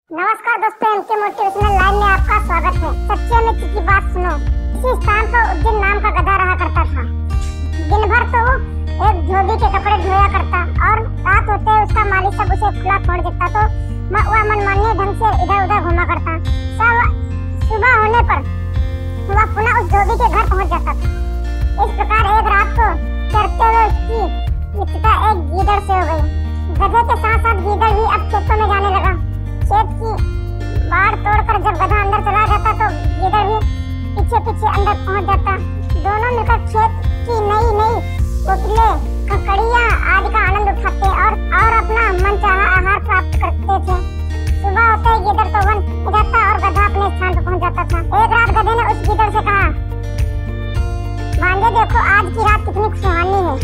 नमस्कार दोस्तों, MK motivational live में आपका स्वागत है। सच्चे में की बात सुनो। इसी स्थान पर उज्जैन नाम का गधा रहा करता था। दिन भर तो वो एक धोबी के कपड़े धोया करता और रात होते उसका मालिक सब उसे खुला छोड़ देता तो वह मनमाने ढंग से इधर उधर घुमा करता। सुबह होने पर वह पुनः उस धोबी के घर पहुंच जाता था। इस प्रकार एक रात को चरते हुए उसकी मित्रता एक गीदड़ से हो गई। गधे के साथ साथ गीदड़ भी अब खेतों में जाने लगा। खेत की बाड़ तोड़कर जब गधा अंदर चला जाता तो गीदड़ भी पीछे पीछे अंदर पहुंच जाता। दोनों मिलकर खेत की नई कोपले ककड़ियां आदि का आनंद उठाते और अपना मनचाहा आहार प्राप्त करते थे। सुबह होते ही गीदड़ तो वन जाता और गधा अपने स्थान पर पहुंच जाता था। एक रात गधे ने उस गीदड़ से कहा, भांजे देखो आज की रात कितनी सुहानी है।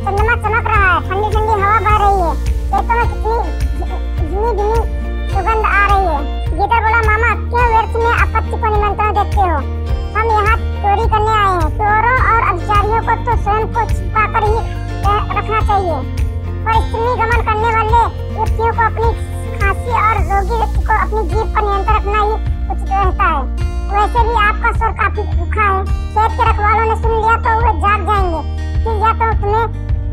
चंद्रमा चमक रहा है, ठंडी ठंडी हवा बह रही है, खेतों में कितनी धीमी सुगंध आ रही है। गीदड़ बोला, मामा क्यों व्यर्थ में आपत्ति को निमंत्रण देते हो? हम यहाँ चोरी करने आए हैं। चोरों और अधिकारियों को तो स्वयं को छिपा कर ही रखना चाहिए, पर स्त्री गमन करने वाले व्यक्तियों को अपनी खांसी और रोगी व्यक्ति को अपनी जीभ पर नियंत्रण रखना ही उचित रहता है। वैसे भी आपका स्वर काफी रूखा है। खेत के रखवालों ने सुन लिया तो वे जाग जाएंगे, फिर या तो तुम्हें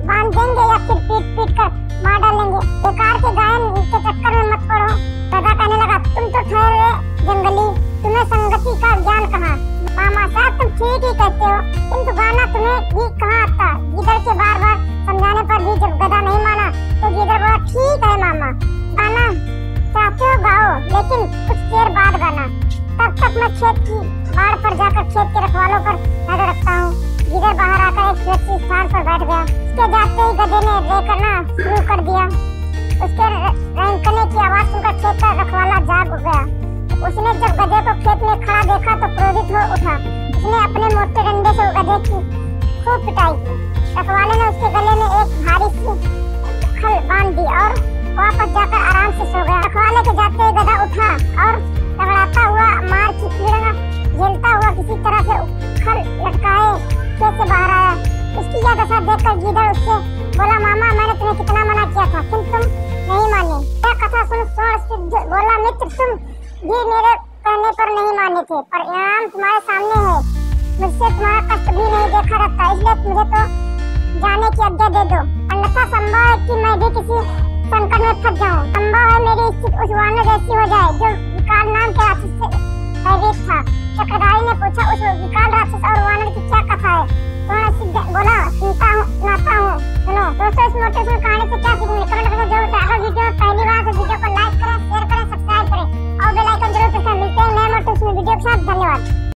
बांध देंगे या फिर पीट कर मार डालेंगे। बेकार के गायन के चक्कर में मत पड़ो। गधा कहने लगा, तुम तो ठहरे जंगली, तुम्हें संगति का ज्ञान कहाँ? मामा साहब तुम ठीक ही कहते हो, किंतु गाना तुम्हें भी कहाँ आता? गीदड़ के बार बार समझाने पर भी जब गधा नहीं माना तो गीदड़ बोला, ठीक है मामा, गाना चाहते हो गाओ, लेकिन कुछ देर बाद गाना। तब तक मैं खेत की बाड़ पर जाकर खेत के रखवालों पर नजर रखता हूँ। गीदड़ बाहर आकर एक सुरक्षित स्थान पर बैठ गया। उसके जाते ही गधे ने रे करना शुरू कर दिया। उसके रेंकने की आवाज सुनकर खेत का रखवाला जाग गया। उसने जब गधे को खेत में खड़ा देखा तो क्रोधित हो उठा। उसने अपने मोटे डंडे से गधे की खूब पिटाई की। रखवाले ने उसके गले में एक भारी सी खल बांध दी और वापस जाकर आराम से सो गया। रखवाले के जाते ही गधा उठा और रगड़ाता हुआ मार की पीड़ा झेलता हुआ किसी तरह से उखल लटकाए खेत से बाहर आया। उसकी यह दशा देखकर गीदड़ उससे बोला, मामा मैंने तुम्हें कितना मना किया था, किंतु तुम नहीं माने। यह कथा सुन स्वर्ण बोला, मित्र तुम भी मेरे कहने पर नहीं माने थे, परिणाम तुम्हारे सामने है। मुझसे तुम्हारा कष्ट भी नहीं देखा जाता, इसलिए मुझे तो जाने की आज्ञा दे दो, अन्यथा संभव है कि मैं भी किसी संकट में फंस जाऊं। संभव है मेरी स्थिति उस वानर जैसी हो जाए जो विकाल नाम के राक्षस से भयभीत था। चक्रधारी ने पूछा, उस विकाल राक्षस और वानर की क्या कथा है? बोला, सुनाता हूँ, सुनो। दोस्तों इस मोटिवेशनल कहानी से क्या सीखेंगे कमेंट करके जरूर बताएं। अगर वीडियो पहली बार तो वीडियो को लाइक करें, शेयर करें, सब्सक्राइब करें और बेल आइकन जरूर प्रेस करें। मिलते हैं नए मोटिवेशनल वीडियो के साथ। धन्यवाद।